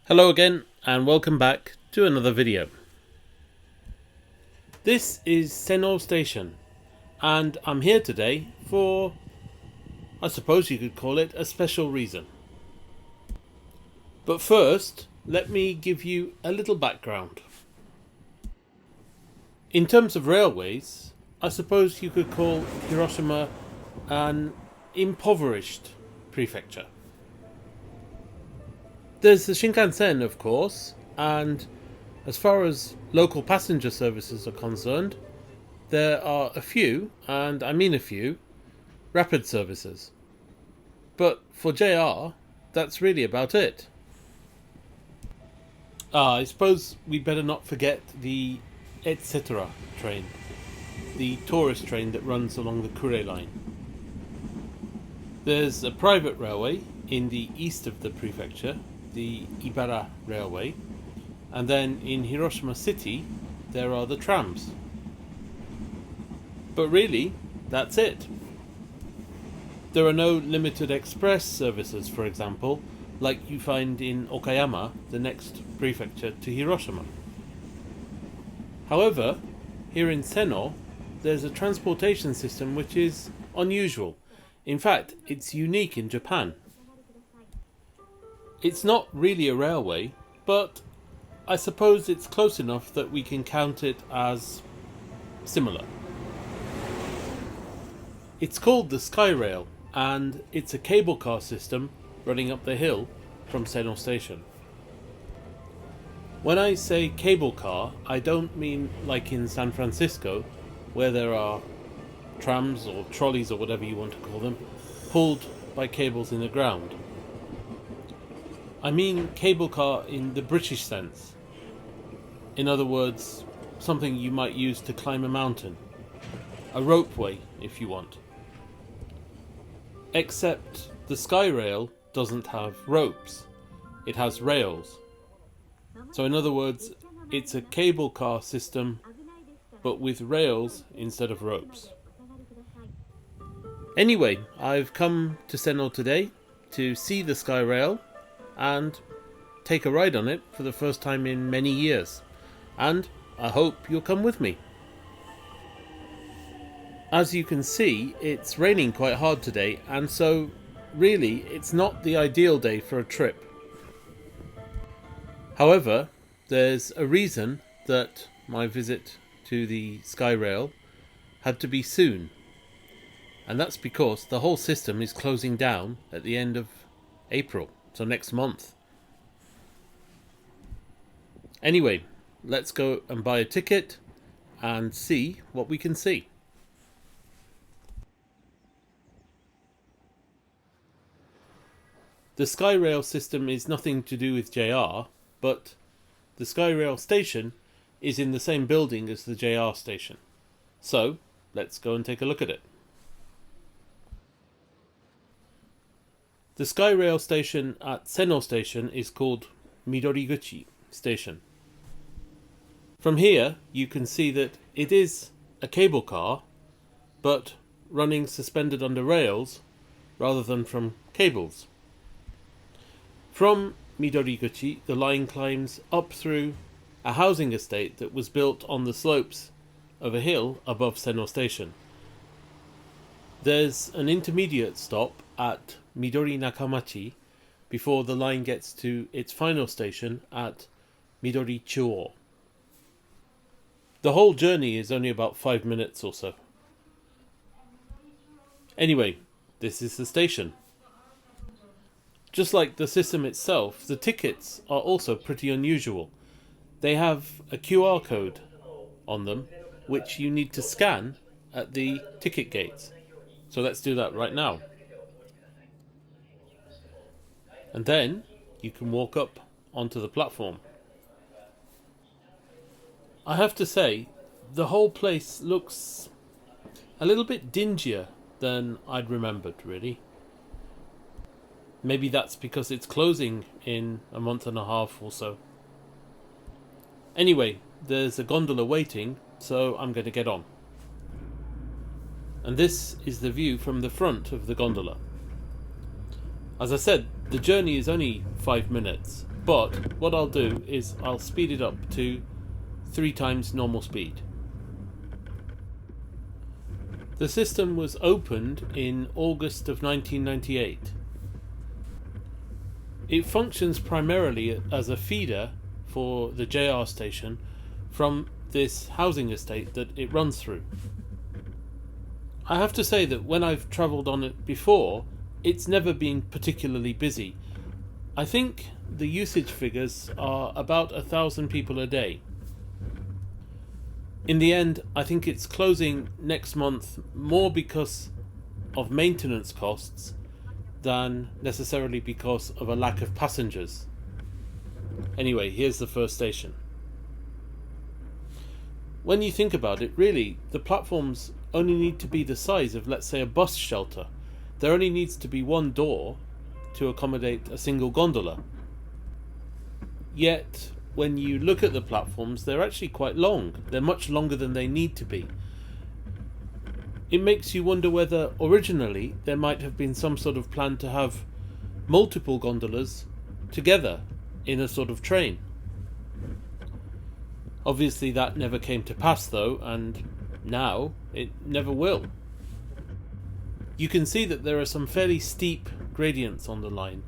Hello again and welcome back to another video. This is Seno Station and I'm here today for, I suppose you could call it, a special reason. But first, let me give you a little background. In terms of railways, I suppose you could call Hiroshima an impoverished prefecture. There's the Shinkansen, of course, and as far as local passenger services are concerned, there are a few, and I mean a few, rapid services. But for JR, that's really about it. I suppose we'd better not forget the etc. train, the tourist train that runs along the Kure line. There's a private railway in the east of the prefecture, the Ibara Railway, and then in Hiroshima City there are the trams. But really, that's it. There are no limited express services, for example, like you find in Okayama, the next prefecture to Hiroshima. However, here in Seno, there's a transportation system which is unusual. In fact, it's unique in Japan. It's not really a railway, but I suppose it's close enough that we can count it as similar. It's called the Skyrail, and it's a cable car system running up the hill from Seno Station. When I say cable car, I don't mean like in San Francisco, where there are trams or trolleys or whatever you want to call them, pulled by cables in the ground. I mean cable car in the British sense. In other words, something you might use to climb a mountain. A ropeway, if you want. Except the Skyrail doesn't have ropes. It has rails. So in other words, it's a cable car system, but with rails instead of ropes. Anyway, I've come to Seno today to see the Skyrail and take a ride on it for the first time in many years. And I hope you'll come with me. As you can see, it's raining quite hard today, and so really it's not the ideal day for a trip. However, there's a reason that my visit to the Skyrail had to be soon. And that's because the whole system is closing down at the end of April. So next month. Anyway, let's go and buy a ticket and see what we can see. The Skyrail system is nothing to do with JR, but the Skyrail station is in the same building as the JR station. So, let's go and take a look at it. The Skyrail station at Seno Station is called Midoriguchi Station. From here you can see that it is a cable car, but running suspended under rails rather than from cables. From Midoriguchi the line climbs up through a housing estate that was built on the slopes of a hill above Seno Station. There's an intermediate stop at Midori Nakamachi before the line gets to its final station at Midori Chuo. The whole journey is only about 5 minutes or so. Anyway, this is the station. Just like the system itself, the tickets are also pretty unusual. They have a QR code on them, which you need to scan at the ticket gates. So let's do that right now. And then you can walk up onto the platform. I have to say, the whole place looks a little bit dingier than I'd remembered, really. Maybe that's because it's closing in a month and a half or so. Anyway, there's a gondola waiting, so I'm going to get on. And this is the view from the front of the gondola. As I said, the journey is only 5 minutes, but what I'll do is I'll speed it up to 3 times normal speed. The system was opened in August of 1998. It functions primarily as a feeder for the JR station from this housing estate that it runs through. I have to say that when I've travelled on it before, it's never been particularly busy. I think the usage figures are about 1,000 people a day. In the end, I think it's closing next month more because of maintenance costs than necessarily because of a lack of passengers. Anyway, here's the first station. When you think about it, really, the platforms only need to be the size of, let's say, a bus shelter. There only needs to be one door to accommodate a single gondola. Yet, when you look at the platforms, they're actually quite long. They're much longer than they need to be. It makes you wonder whether originally there might have been some sort of plan to have multiple gondolas together in a sort of train. Obviously that never came to pass though, and now it never will. You can see that there are some fairly steep gradients on the line.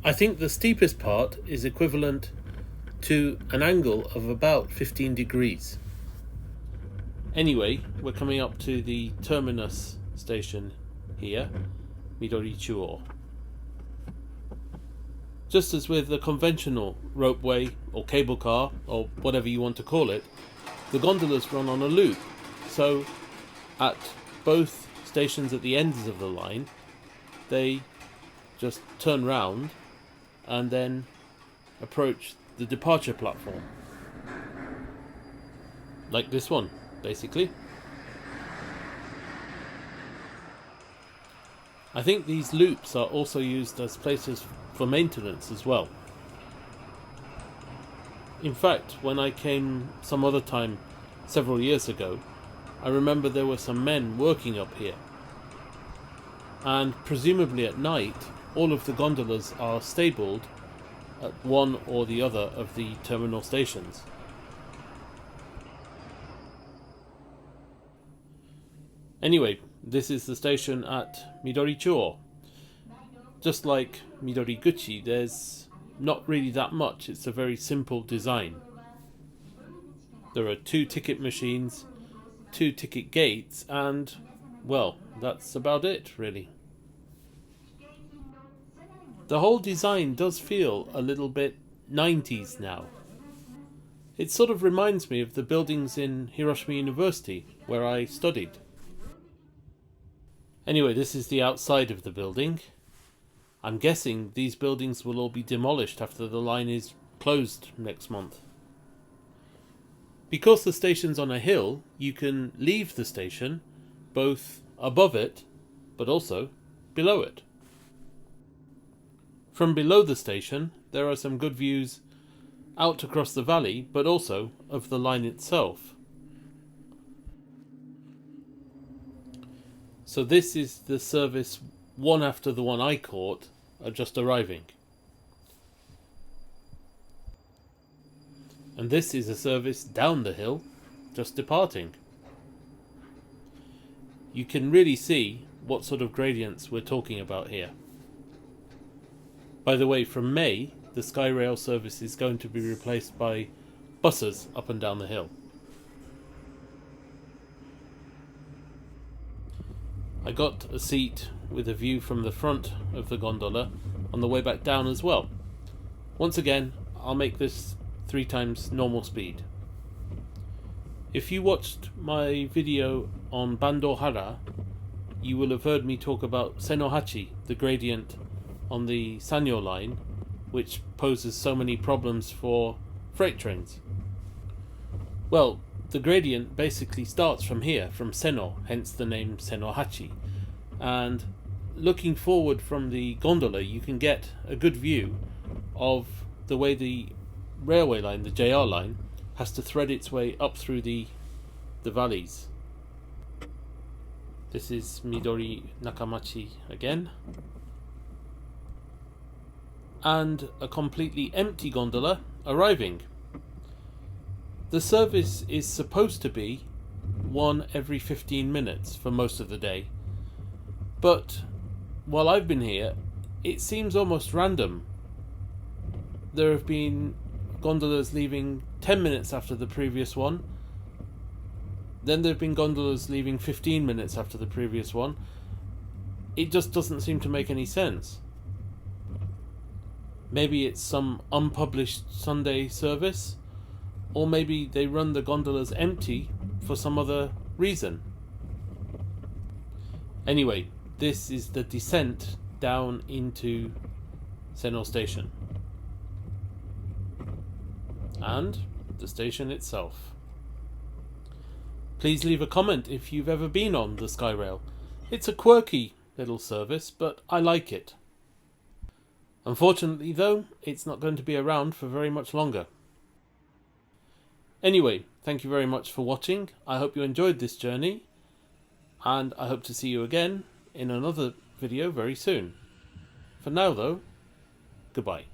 I think the steepest part is equivalent to an angle of about 15 degrees. Anyway, we're coming up to the terminus station here, Midori Chuo. Just as with the conventional ropeway or cable car or whatever you want to call it, the gondolas run on a loop. So at both stations at the ends of the line, they just turn round and then approach the departure platform. Like this one, basically. I think these loops are also used as places for maintenance as well. In fact, when I came some other time, several years ago, I remember there were some men working up here. And presumably at night, all of the gondolas are stabled at one or the other of the terminal stations. Anyway, this is the station at Midori Chuo. Just like Midori Guchi, there's not really that much. It's a very simple design. There are 2 ticket machines, 2 ticket gates, and, well, that's about it, really. The whole design does feel a little bit 90s now. It sort of reminds me of the buildings in Hiroshima University, where I studied. Anyway, this is the outside of the building. I'm guessing these buildings will all be demolished after the line is closed next month. Because the station's on a hill, you can leave the station both above it, but also below it. From below the station, there are some good views out across the valley, but also of the line itself. So this is the service one after the one I caught, just arriving. And this is a service down the hill, just departing. You can really see what sort of gradients we're talking about here. By the way, from May, the Skyrail service is going to be replaced by buses up and down the hill. I got a seat with a view from the front of the gondola on the way back down as well. Once again, I'll make this 3 times normal speed. If you watched my video on Bandohara, you will have heard me talk about Senohachi, the gradient on the Sanyo line, which poses so many problems for freight trains. Well, the gradient basically starts from here, from Seno, hence the name Senohachi. And looking forward from the gondola, you can get a good view of the way the railway line, the JR line, has to thread its way up through the valleys. This is Midori Nakamachi again. and a completely empty gondola arriving. The service is supposed to be one every 15 minutes for most of the day, but while I've been here, it seems almost random. There have been gondolas leaving 10 minutes after the previous one, then there have been gondolas leaving 15 minutes after the previous one. It just doesn't seem to make any sense. Maybe it's some unpublished Sunday service, or maybe they run the gondolas empty for some other reason. Anyway, this is the descent down into Seno Station. And the station itself. Please leave a comment if you've ever been on the Skyrail. It's a quirky little service, but I like it. Unfortunately though, it's not going to be around for very much longer. Anyway, thank you very much for watching. I hope you enjoyed this journey, and I hope to see you again in another video very soon. For now though, goodbye.